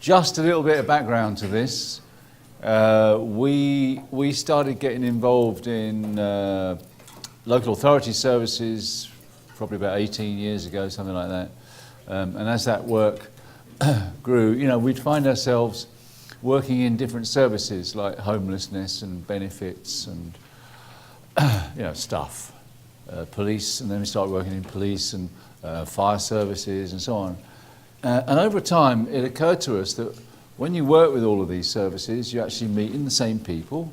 Just a little bit of background to this. We started getting involved in local authority services probably about 18 years ago, something like that. And as that work grew, we'd find ourselves working in different services like homelessness and benefits and stuff, police, and then we started working in police and fire services and so on. And over time, it occurred to us that when you work with all of these services, you're actually meeting the same people.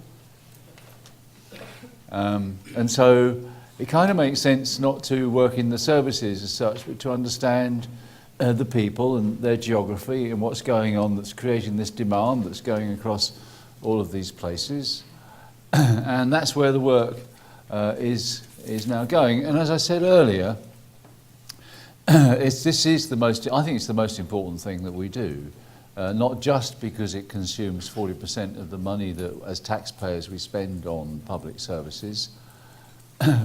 And so it kind of makes sense not to work in the services as such, but to understand the people and their geography and what's going on that's creating this demand that's going across all of these places. And that's where the work is now going. And as I said earlier, I think it's the most important thing that we do, not just because it consumes 40% of the money that as taxpayers we spend on public services,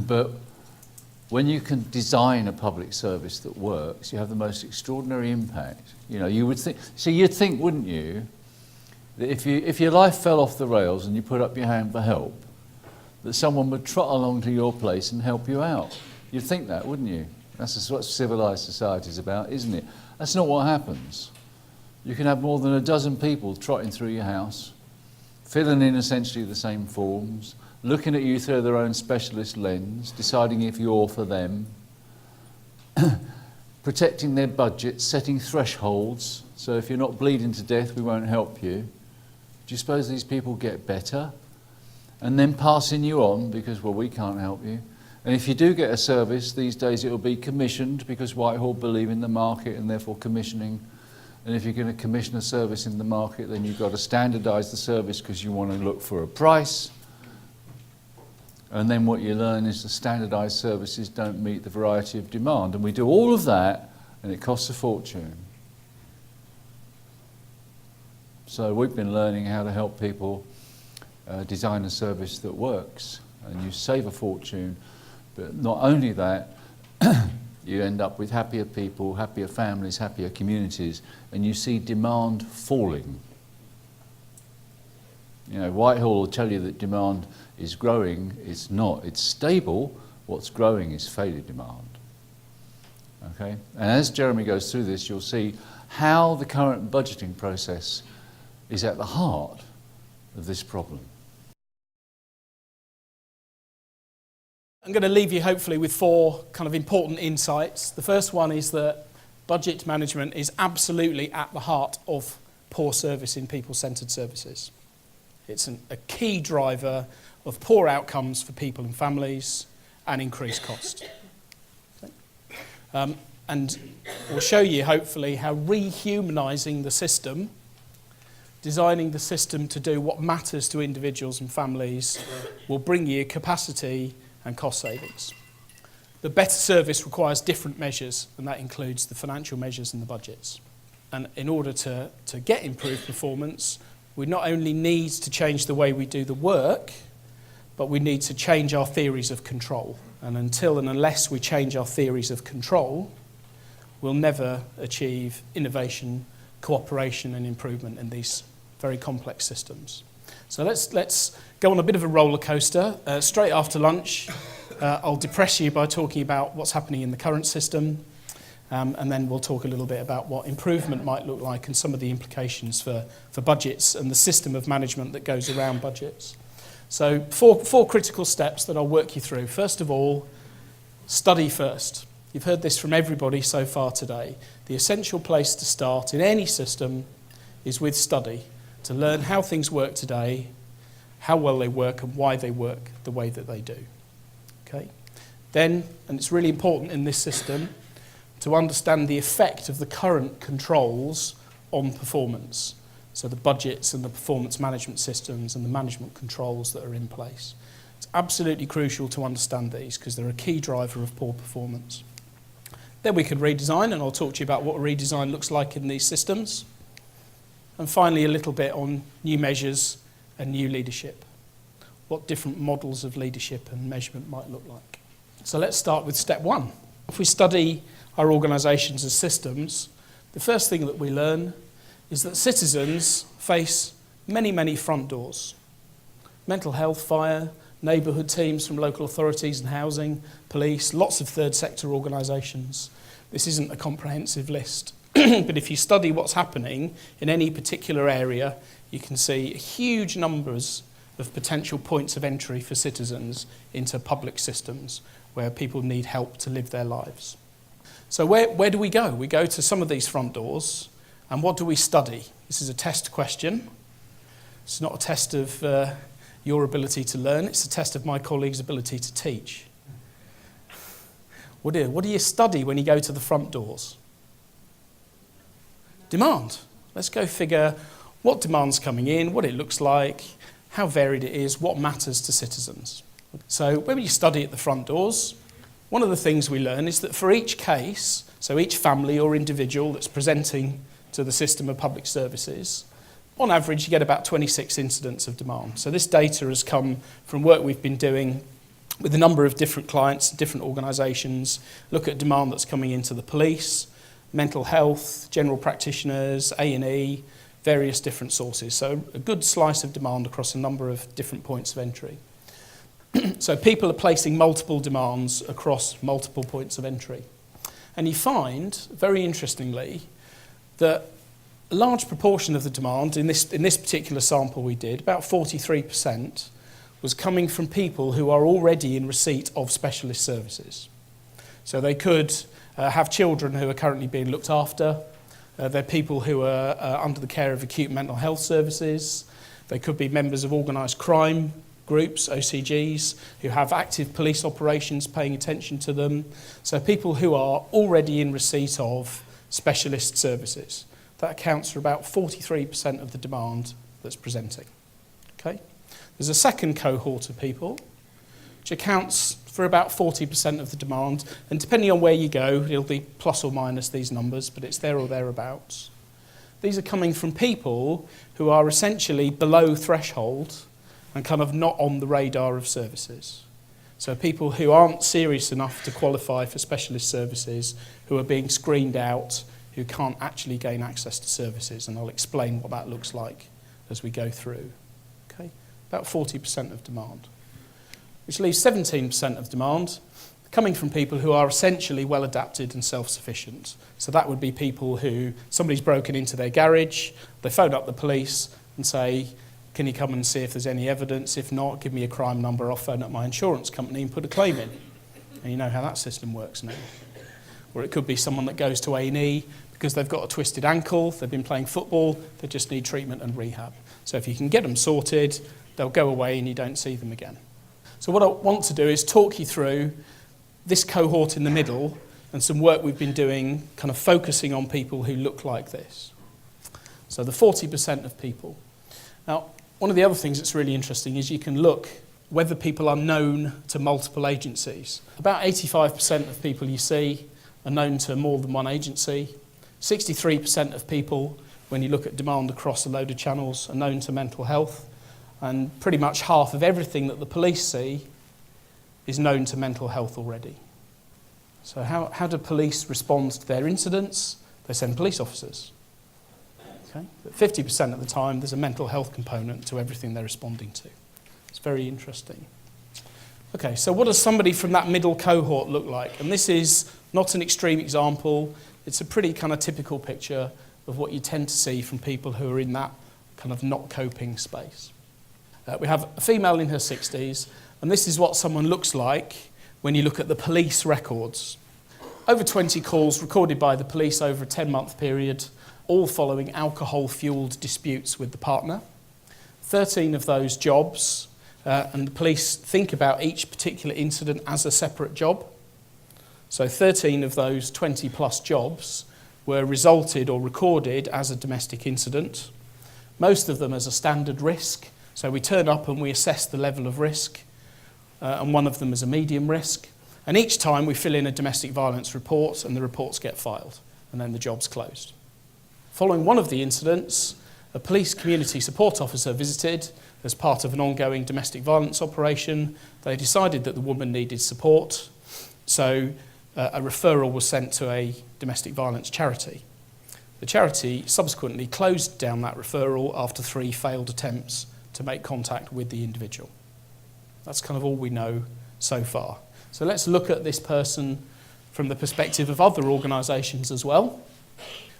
but when you can design a public service that works, you have the most extraordinary impact. You'd think, wouldn't you, that if your life fell off the rails and you put up your hand for help, that someone would trot along to your place and help you out. You'd think that, wouldn't you? That's what civilized society is about, isn't it? That's not what happens. You can have more than a dozen people trotting through your house, filling in essentially the same forms, looking at you through their own specialist lens, deciding if you're for them, protecting their budgets, setting thresholds, so if you're not bleeding to death, we won't help you. Do you suppose these people get better? And then passing you on because, well, we can't help you. And if you do get a service, these days it will be commissioned because Whitehall believe in the market and therefore commissioning. And if you're going to commission a service in the market, then you've got to standardise the service because you want to look for a price. And then what you learn is the standardised services don't meet the variety of demand. And we do all of that and it costs a fortune. So we've been learning how to help people design a service that works. And you save a fortune. But not only that, you end up with happier people, happier families, happier communities, and you see demand falling. Whitehall will tell you that demand is growing. It's not. It's stable. What's growing is failure demand. Okay? And as Jeremy goes through this, you'll see how the current budgeting process is at the heart of this problem. I'm going to leave you hopefully with 4 kind of important insights. The first one is that budget management is absolutely at the heart of poor service in people-centred services. It's a key driver of poor outcomes for people and families and increased cost. Okay. And we'll show you hopefully how rehumanising the system, designing the system to do what matters to individuals and families, will bring you capacity and cost savings. The better service requires different measures, and that includes the financial measures and the budgets. And in order to get improved performance, we not only need to change the way we do the work, but we need to change our theories of control. And until and unless we change our theories of control, we'll never achieve innovation, cooperation and improvement in these very complex systems. So let's go on a bit of a roller coaster. Straight after lunch, I'll depress you by talking about what's happening in the current system, and then we'll talk a little bit about what improvement might look like and some of the implications for budgets and the system of management that goes around budgets. So four critical steps that I'll work you through. First of all, study first. You've heard this from everybody so far today. The essential place to start in any system is with study, to learn how things work today, how well they work and why they work the way that they do. Okay? Then, and it's really important in this system, to understand the effect of the current controls on performance. So the budgets and the performance management systems and the management controls that are in place. It's absolutely crucial to understand these because they're a key driver of poor performance. Then we could redesign, and I'll talk to you about what a redesign looks like in these systems. And finally, a little bit on new measures and new leadership. What different models of leadership and measurement might look like. So let's start with step 1. If we study our organisations as systems, the first thing that we learn is that citizens face many, many front doors. Mental health, fire, neighbourhood teams from local authorities and housing, police, lots of third sector organisations. This isn't a comprehensive list, but if you study what's happening in any particular area, you can see huge numbers of potential points of entry for citizens into public systems where people need help to live their lives. So where do we go? We go to some of these front doors, and what do we study? This is a test question. It's not a test of your ability to learn, it's a test of my colleagues' ability to teach. What do you study when you go to the front doors? Demand. Let's go figure what demand's coming in, what it looks like, how varied it is, what matters to citizens. So when you study at the front doors, one of the things we learn is that for each case, so each family or individual that's presenting to the system of public services, on average you get about 26 incidents of demand. So this data has come from work we've been doing with a number of different clients, different organisations, look at demand that's coming into the police, mental health, general practitioners, A&E, various different sources. So a good slice of demand across a number of different points of entry. So people are placing multiple demands across multiple points of entry. And you find, very interestingly, that a large proportion of the demand in this particular sample we did, about 43%, was coming from people who are already in receipt of specialist services. So they could have children who are currently being looked after. They're people who are under the care of acute mental health services. They could be members of organised crime groups, OCGs, who have active police operations paying attention to them. So people who are already in receipt of specialist services. That accounts for about 43% of the demand that's presenting. Okay? There's a second cohort of people, which accounts for about 40% of the demand, and depending on where you go, it'll be plus or minus these numbers, but it's there or thereabouts. These are coming from people who are essentially below threshold and kind of not on the radar of services. So people who aren't serious enough to qualify for specialist services, who are being screened out, who can't actually gain access to services, and I'll explain what that looks like as we go through. Okay? About 40% of demand. Which leaves 17% of demand coming from people who are essentially well adapted and self-sufficient. So that would be people who, somebody's broken into their garage, they phone up the police and say, can you come and see if there's any evidence? If not, give me a crime number, I'll phone up my insurance company and put a claim in. And you know how that system works now. Or it could be someone that goes to A&E because they've got a twisted ankle, they've been playing football, they just need treatment and rehab. So if you can get them sorted, they'll go away and you don't see them again. So what I want to do is talk you through this cohort in the middle and some work we've been doing kind of focusing on people who look like this. So the 40% of people. Now, one of the other things that's really interesting is you can look whether people are known to multiple agencies. About 85% of people you see are known to more than one agency. 63% of people, when you look at demand across a load of channels, are known to mental health. And pretty much half of everything that the police see is known to mental health already. So how do police respond to their incidents? They send police officers. Okay? But 50% of the time, there's a mental health component to everything they're responding to. It's very interesting. Okay, so what does somebody from that middle cohort look like? And this is not an extreme example. It's a pretty kind of typical picture of what you tend to see from people who are in that kind of not coping space. We have a female in her 60s, and this is what someone looks like when you look at the police records. Over 20 calls recorded by the police over a 10-month period, all following alcohol-fuelled disputes with the partner. 13 of those jobs, and the police think about each particular incident as a separate job. So 13 of those 20-plus jobs were resulted or recorded as a domestic incident. Most of them as a standard risk. So we turn up and we assess the level of risk, and one of them is a medium risk. And each time we fill in a domestic violence report and the reports get filed, and then the job's closed. Following one of the incidents, a police community support officer visited as part of an ongoing domestic violence operation. They decided that the woman needed support, so a referral was sent to a domestic violence charity. The The charity subsequently closed down that referral after 3 failed attempts to make contact with the individual. That's kind of all we know so far. So let's look at this person from the perspective of other organisations as well.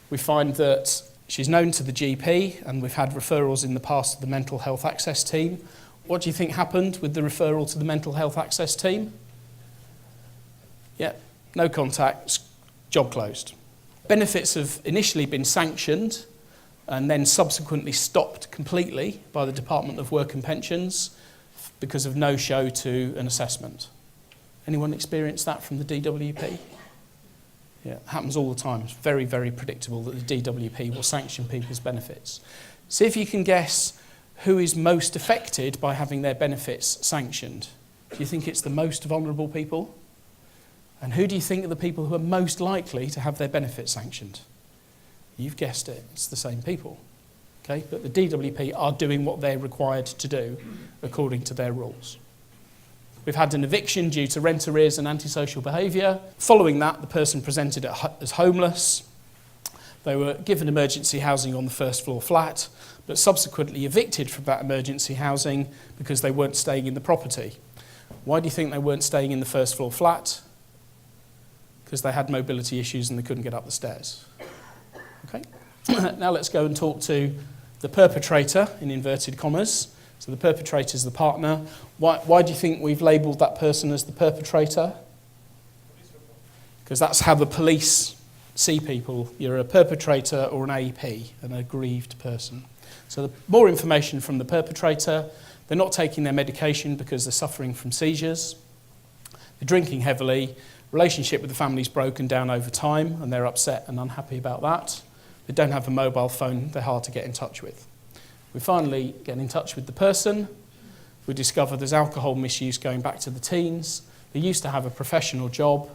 We find that she's known to the GP, and we've had referrals in the past to the mental health access team. What do you think happened with the referral to the mental health access team? Yeah, no contact, job closed. Benefits have initially been sanctioned and then subsequently stopped completely by the Department of Work and Pensions because of no show to an assessment. Anyone experienced that from the DWP? Yeah, it happens all the time. It's very, very predictable that the DWP will sanction people's benefits. See if you can guess who is most affected by having their benefits sanctioned. Do you think it's the most vulnerable people? And who do you think are the people who are most likely to have their benefits sanctioned? You've guessed it, it's the same people. Okay? But the DWP are doing what they're required to do according to their rules. We've had an eviction due to rent arrears and antisocial behaviour. Following that, the person presented as homeless. They were given emergency housing on the first floor flat, but subsequently evicted from that emergency housing because they weren't staying in the property. Why do you think they weren't staying in the first floor flat? Because they had mobility issues and they couldn't get up the stairs. Okay. Now let's go and talk to the perpetrator, in inverted commas. So the perpetrator is the partner. Why do you think we've labelled that person as the perpetrator? Because that's how the police see people. You're a perpetrator or an AEP, an aggrieved person. So the more information from the perpetrator. They're not taking their medication because they're suffering from seizures. They're drinking heavily. Relationship with the family's broken down over time and they're upset and unhappy about that. They don't have a mobile phone. They're hard to get in touch with. We finally get in touch with the person. We discover there's alcohol misuse going back to the teens. They used to have a professional job.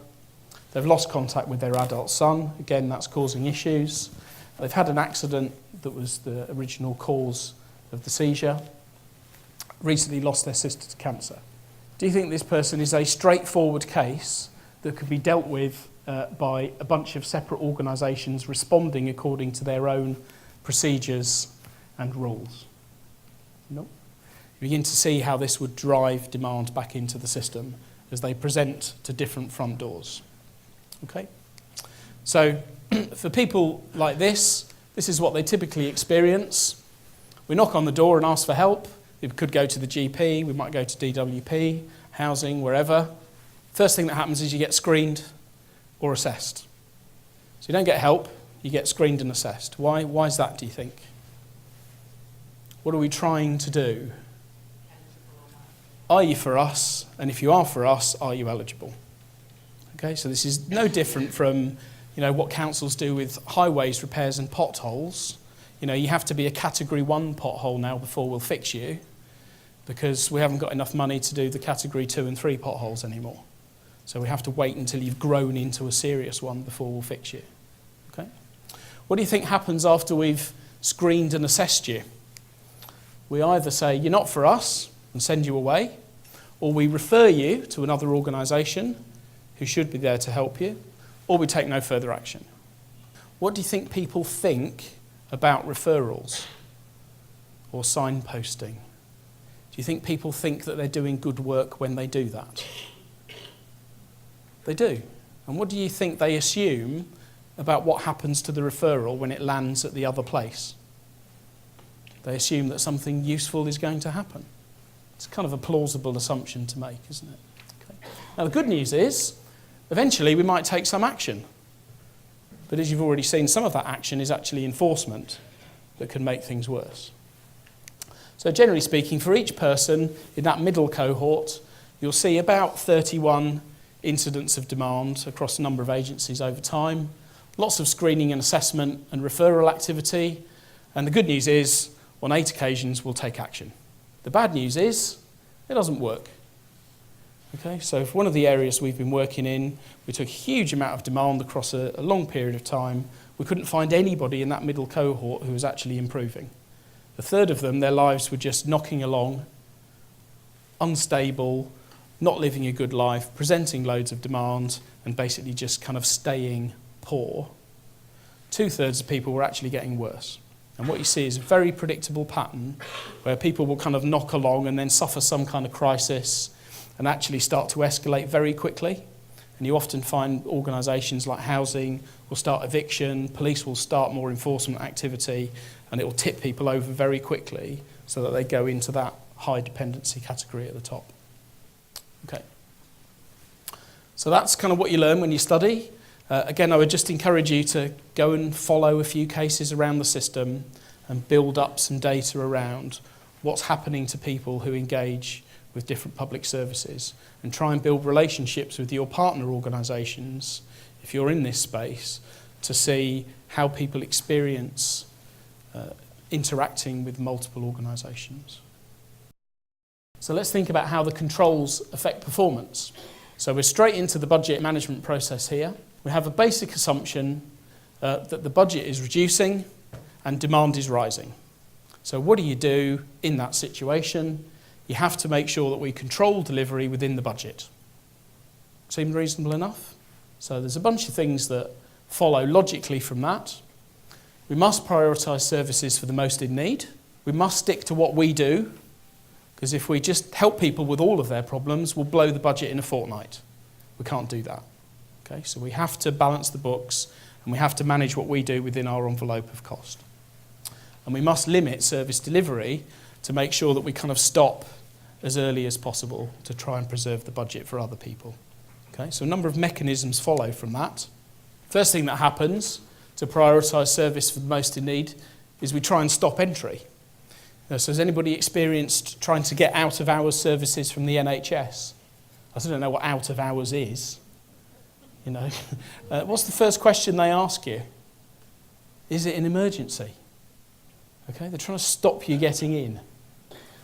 They've lost contact with their adult son. Again, that's causing issues. They've had an accident that was the original cause of the seizure. Recently lost their sister to cancer. Do you think this person is a straightforward case that could be dealt with by a bunch of separate organisations responding according to their own procedures and rules? No. You begin to see how this would drive demand back into the system as they present to different front doors. Okay? So for people like this is what they typically experience. We knock on the door and ask for help. We could go to the GP, we might go to DWP, housing, wherever. First thing that happens is you get screened or assessed. So you don't get help, you get screened and assessed. Why is that, do you think? What are we trying to do? Are you for us? And if you are for us, are you eligible? Okay, so this is no different from what councils do with highways repairs and potholes. You have to be a category 1 pothole now before we'll fix you, because we haven't got enough money to do the category 2 and 3 potholes anymore. So we have to wait until you've grown into a serious one before we'll fix you. Okay? What do you think happens after we've screened and assessed you? We either say, you're not for us, and send you away, or we refer you to another organisation who should be there to help you, or we take no further action. What do you think people think about referrals or signposting? Do you think people think that they're doing good work when they do that? They do. And what do you think they assume about what happens to the referral when it lands at the other place? They assume that something useful is going to happen. It's kind of a plausible assumption to make, isn't it? Okay. Now the good news is, eventually we might take some action. But as you've already seen, some of that action is actually enforcement that can make things worse. So generally speaking, for each person in that middle cohort, you'll see about 31 incidents of demand across a number of agencies over time. Lots of screening and assessment and referral activity. And the good news is, on 8 occasions, we'll take action. The bad news is, it doesn't work. Okay, so for one of the areas we've been working in, we took a huge amount of demand across a long period of time. We couldn't find anybody in that middle cohort who was actually improving. A third of them, their lives were just knocking along, unstable, not living a good life, presenting loads of demand, and basically just kind of staying poor. 2/3 of people were actually getting worse. And what you see is a very predictable pattern where people will kind of knock along and then suffer some kind of crisis and actually start to escalate very quickly. And you often find organisations like housing will start eviction, police will start more enforcement activity, and it will tip people over very quickly so that they go into that high dependency category at the top. Okay. So that's kind of what you learn when you study. Again, I would just encourage you to go and follow a few cases around the system and build up some data around what's happening to people who engage with different public services, and try and build relationships with your partner organisations, if you're in this space, to see how people experience interacting with multiple organisations. So let's think about how the controls affect performance. So we're straight into the budget management process here. We have a basic assumption that the budget is reducing and demand is rising. So what do you do in that situation? You have to make sure that we control delivery within the budget. Seem reasonable enough? So there's a bunch of things that follow logically from that. We must prioritise services for the most in need. We must stick to what we do, because if we just help people with all of their problems, we'll blow the budget in a fortnight. We can't do that. Okay, so we have to balance the books and we have to manage what we do within our envelope of cost. And we must limit service delivery to make sure that we kind of stop as early as possible to try and preserve the budget for other people. Okay, so a number of mechanisms follow from that. First thing that happens to prioritise service for the most in need is we try and stop entry. So has anybody experienced trying to get out of hours services from the NHS? I still don't know what out of hours is. You know, what's the first question they ask you? Is it an emergency? Okay, they're trying to stop you getting in.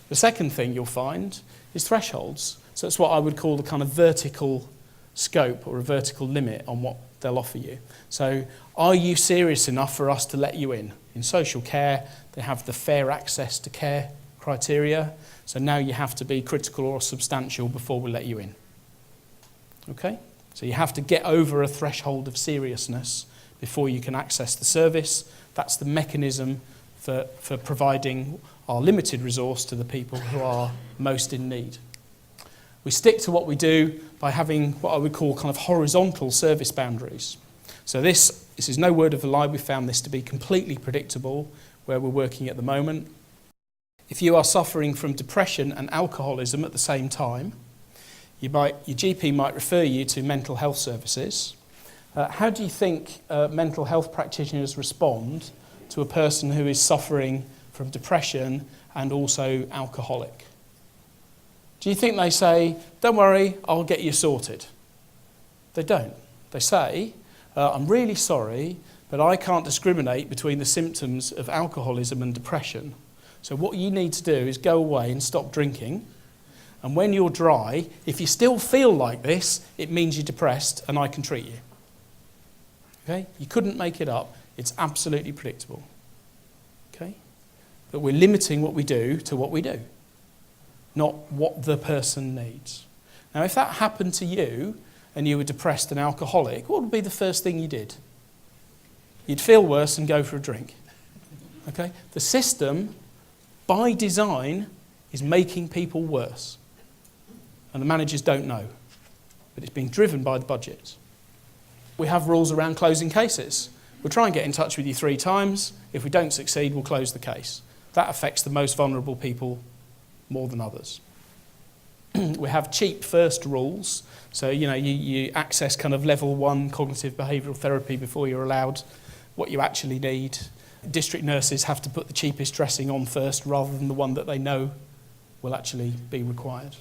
The second thing you'll find is thresholds. So it's what I would call the kind of vertical scope or a vertical limit on what they'll offer you. So are you serious enough for us to let you in? In social care, they have the fair access to care criteria. So now you have to be critical or substantial before we let you in. Okay? So you have to get over a threshold of seriousness before you can access the service. That's the mechanism for providing our limited resource to the people who are most in need. We stick to what we do by having what I would call kind of horizontal service boundaries. So this is no word of a lie. We found this to be completely predictable where we're working at the moment. If you are suffering from depression and alcoholism at the same time, your GP might refer you to mental health services. How do you think mental health practitioners respond to a person who is suffering from depression and also alcoholic? Do you think they say, don't worry, I'll get you sorted? They don't. They say, I'm really sorry, but I can't discriminate between the symptoms of alcoholism and depression. So what you need to do is go away and stop drinking. And when you're dry, if you still feel like this, it means you're depressed and I can treat you. Okay? You couldn't make it up. It's absolutely predictable. Okay? But we're limiting what we do to what we do, not what the person needs. Now, if that happened to you and you were depressed and alcoholic, what would be the first thing you did? You'd feel worse and go for a drink. Okay? The system, by design, is making people worse. And the managers don't know. But it's being driven by the budget. We have rules around closing cases. We'll try and get in touch with you 3 times. If we don't succeed, we'll close the case. That affects the most vulnerable people more than others. We have cheap first rules. So, you access kind of level 1 cognitive behavioural therapy before you're allowed what you actually need. District nurses have to put the cheapest dressing on first rather than the one that they know will actually be required.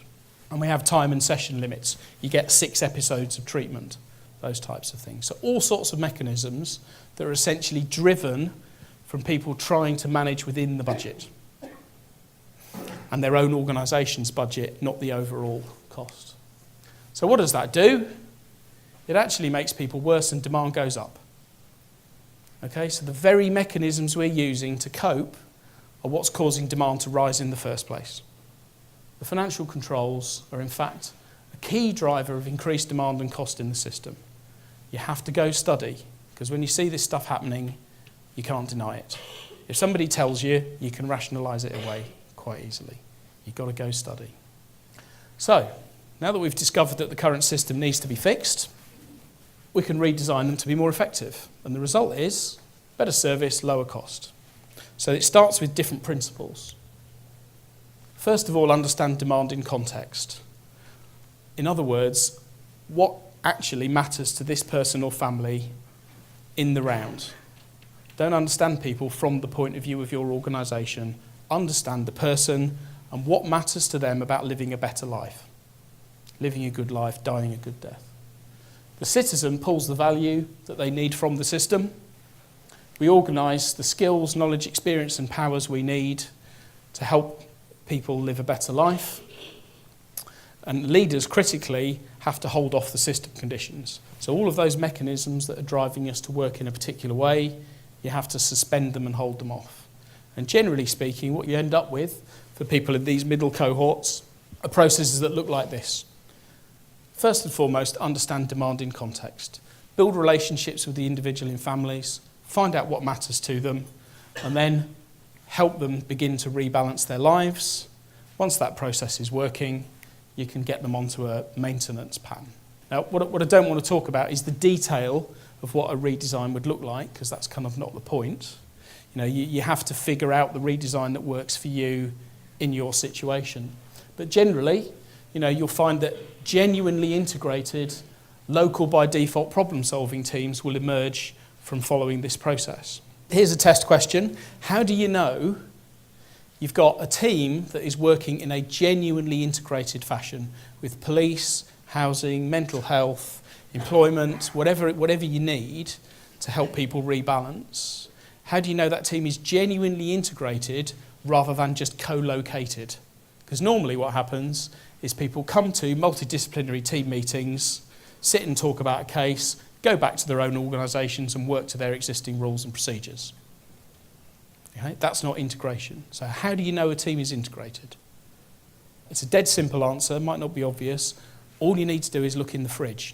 And we have time and session limits. You get 6 episodes of treatment, those types of things. So all sorts of mechanisms that are essentially driven from people trying to manage within the budget and their own organisation's budget, not the overall cost. So what does that do? It actually makes people worse and demand goes up. Okay, so the very mechanisms we're using to cope are what's causing demand to rise in the first place. The financial controls are, in fact, a key driver of increased demand and cost in the system. You have to go study, because when you see this stuff happening, you can't deny it. If somebody tells you, you can rationalise it away quite easily. You've got to go study. So, now that we've discovered that the current system needs to be fixed, we can redesign them to be more effective. And the result is better service, lower cost. So it starts with different principles. First of all, understand demand in context. In other words, what actually matters to this person or family in the round. Don't understand people from the point of view of your organisation. Understand the person and what matters to them about living a better life. Living a good life, dying a good death. The citizen pulls the value that they need from the system. We organise the skills, knowledge, experience and powers we need to help people live a better life. And leaders, critically, have to hold off the system conditions. So all of those mechanisms that are driving us to work in a particular way, you have to suspend them and hold them off. And generally speaking, what you end up with for people in these middle cohorts are processes that look like this. First and foremost, understand demand in context. Build relationships with the individual in families, find out what matters to them, and then help them begin to rebalance their lives. Once that process is working, you can get them onto a maintenance plan. Now, what I don't want to talk about is the detail of what a redesign would look like, because that's kind of not the point. You know, you have to figure out the redesign that works for you in your situation. But generally, you know, you'll find that genuinely integrated, local by default problem-solving teams will emerge from following this process. Here's a test question. How do you know you've got a team that is working in a genuinely integrated fashion with police, housing, mental health, employment, whatever you need to help people rebalance? How do you know that team is genuinely integrated rather than just co-located? Because normally what happens is people come to multidisciplinary team meetings, sit and talk about a case, go back to their own organisations and work to their existing rules and procedures. Okay? That's not integration. So how do you know a team is integrated? It's a dead simple answer, might not be obvious. All you need to do is look in the fridge.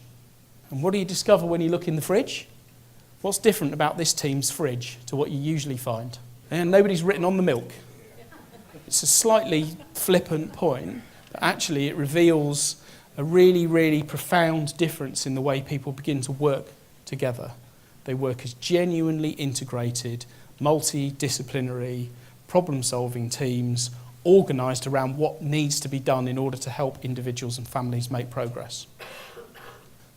And what do you discover when you look in the fridge? What's different about this team's fridge to what you usually find? And nobody's written on the milk. It's a slightly flippant point, but actually it reveals a really, really profound difference in the way people begin to work together. They work as genuinely integrated, multidisciplinary, problem-solving teams, organised around what needs to be done in order to help individuals and families make progress.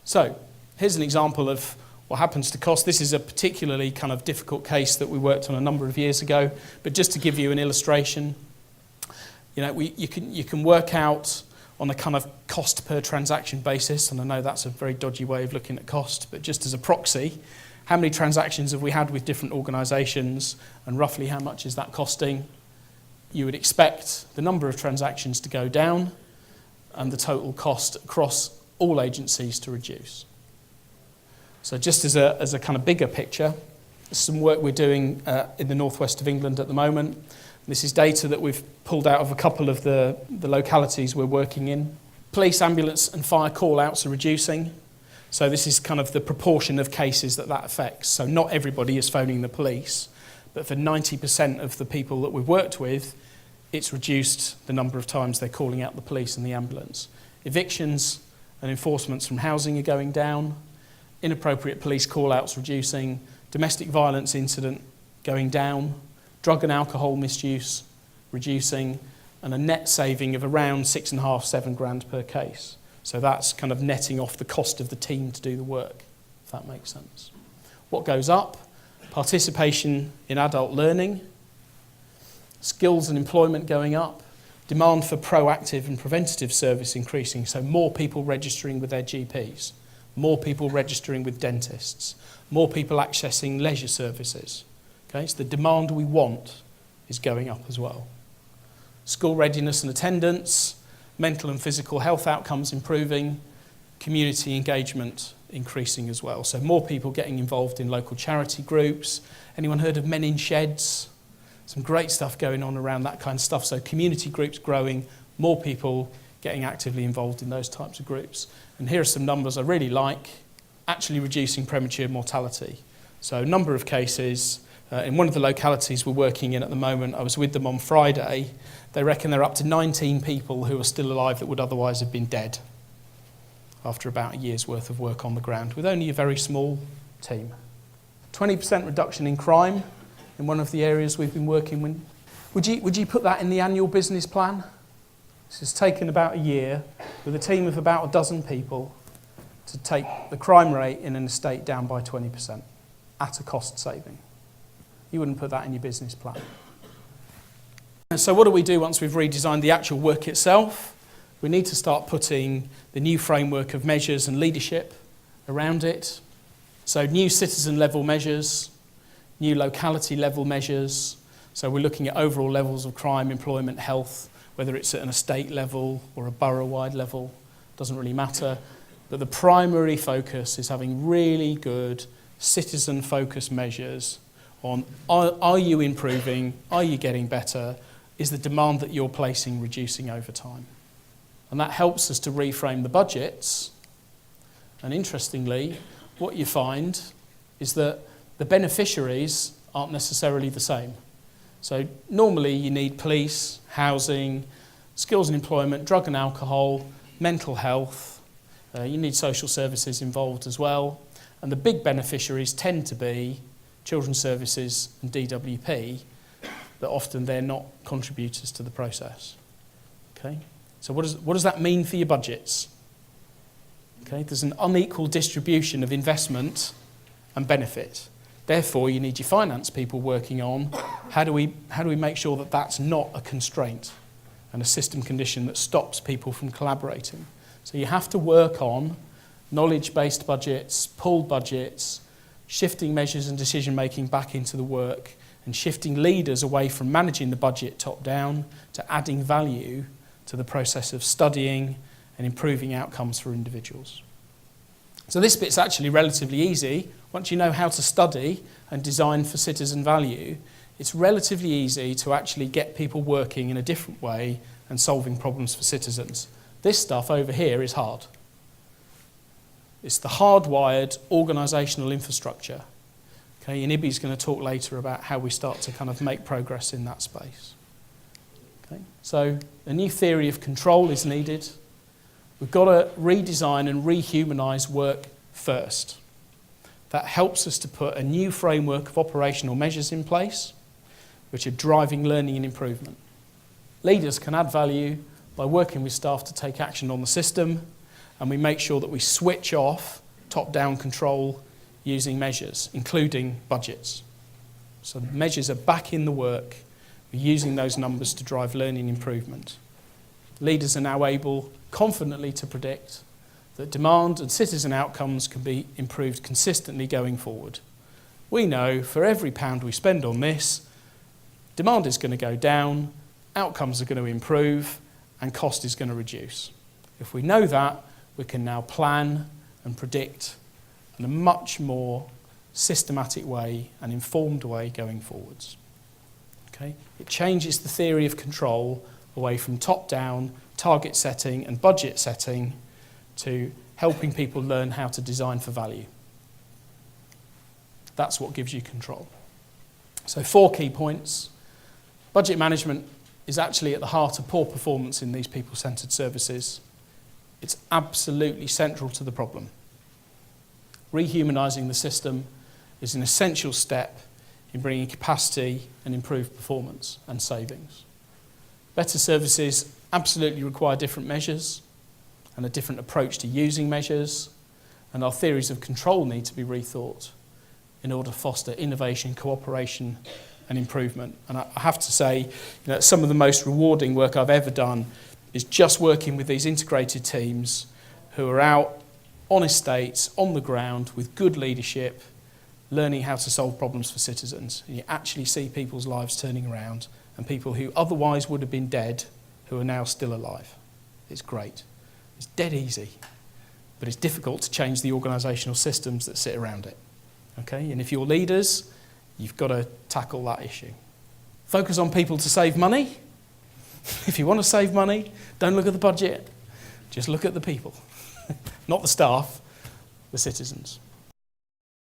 So, here's an example of what happens to cost. This is a particularly kind of difficult case that we worked on a number of years ago, but just to give you an illustration, you know, you can work out on a kind of cost per transaction basis, and I know that's a very dodgy way of looking at cost, but just as a proxy, how many transactions have we had with different organisations, and roughly how much is that costing? You would expect the number of transactions to go down and the total cost across all agencies to reduce. So just as a kind of bigger picture, some work we're doing in the northwest of England at the moment. This is data that we've pulled out of a couple of the localities we're working in. Police, ambulance and fire call-outs are reducing. So this is kind of the proportion of cases that affects. So not everybody is phoning the police, but for 90% of the people that we've worked with, it's reduced the number of times they're calling out the police and the ambulance. Evictions and enforcements from housing are going down. Inappropriate police call-outs reducing. Domestic violence incident going down. Drug and alcohol misuse reducing. And a net saving of around 6.5, 7 grand per case. So that's kind of netting off the cost of the team to do the work, if that makes sense. What goes up? Participation in adult learning, skills and employment going up, demand for proactive and preventative service increasing, so more people registering with their GPs, more people registering with dentists, more people accessing leisure services. Okay, so the demand we want is going up as well. School readiness and attendance, mental and physical health outcomes improving, community engagement increasing as well. So more people getting involved in local charity groups. Anyone heard of Men in Sheds? Some great stuff going on around that kind of stuff. So community groups growing, more people getting actively involved in those types of groups. And here are some numbers I really like. Actually reducing premature mortality. So number of cases, In one of the localities we're working in at the moment, I was with them on Friday, they reckon they're up to 19 people who are still alive that would otherwise have been dead after about a year's worth of work on the ground, with only a very small team. 20% reduction in crime in one of the areas we've been working with. Would you put that in the annual business plan? This has taken about a year with a team of about a dozen people to take the crime rate in an estate down by 20% at a cost saving. You wouldn't put that in your business plan. And so what do we do once we've redesigned the actual work itself? We need to start putting the new framework of measures and leadership around it. So new citizen level measures, new locality level measures. So we're looking at overall levels of crime, employment, health, whether it's at an estate level or a borough-wide level, doesn't really matter. But the primary focus is having really good citizen-focused measures on are you improving, are you getting better, is the demand that you're placing reducing over time? And that helps us to reframe the budgets. And interestingly, what you find is that the beneficiaries aren't necessarily the same. So normally you need police, housing, skills and employment, drug and alcohol, mental health. You need social services involved as well. And the big beneficiaries tend to be children's services and DWP, but often they're not contributors to the process. Okay? So what does that mean for your budgets? Okay? There's an unequal distribution of investment and benefit. Therefore, you need your finance people working on how do we make sure that that's not a constraint and a system condition that stops people from collaborating. So you have to work on knowledge-based budgets, pooled budgets, shifting measures and decision-making back into the work, and shifting leaders away from managing the budget top-down to adding value to the process of studying and improving outcomes for individuals. So this bit's actually relatively easy. Once you know how to study and design for citizen value, it's relatively easy to actually get people working in a different way and solving problems for citizens. This stuff over here is hard. It's the hardwired organisational infrastructure. Okay, and Ibby's going to talk later about how we start to kind of make progress in that space. Okay, so a new theory of control is needed. We've got to redesign and rehumanise work first. That helps us to put a new framework of operational measures in place, which are driving learning and improvement. Leaders can add value by working with staff to take action on the system, and we make sure that we switch off top-down control using measures, including budgets. So the measures are back in the work. We're using those numbers to drive learning improvement. Leaders are now able confidently to predict that demand and citizen outcomes can be improved consistently going forward. We know for every pound we spend on this, demand is going to go down, outcomes are going to improve, and cost is going to reduce. If we know that, we can now plan and predict in a much more systematic way and informed way going forwards. Okay? It changes the theory of control away from top-down, target setting and budget setting to helping people learn how to design for value. That's what gives you control. So 4 key points. Budget management is actually at the heart of poor performance in these people-centred services. It's absolutely central to the problem. Rehumanising the system is an essential step in bringing capacity and improved performance and savings. Better services absolutely require different measures and a different approach to using measures, and our theories of control need to be rethought in order to foster innovation, cooperation and improvement. And I have to say, some of the most rewarding work I've ever done is just working with these integrated teams who are out on estates, on the ground, with good leadership, learning how to solve problems for citizens. And you actually see people's lives turning around, and people who otherwise would have been dead who are now still alive. It's great. It's dead easy, but it's difficult to change the organisational systems that sit around it. Okay? And if you're leaders, you've got to tackle that issue. Focus on people to save money. If you want to save money, don't look at the budget. Just look at the people. Not the staff, the citizens.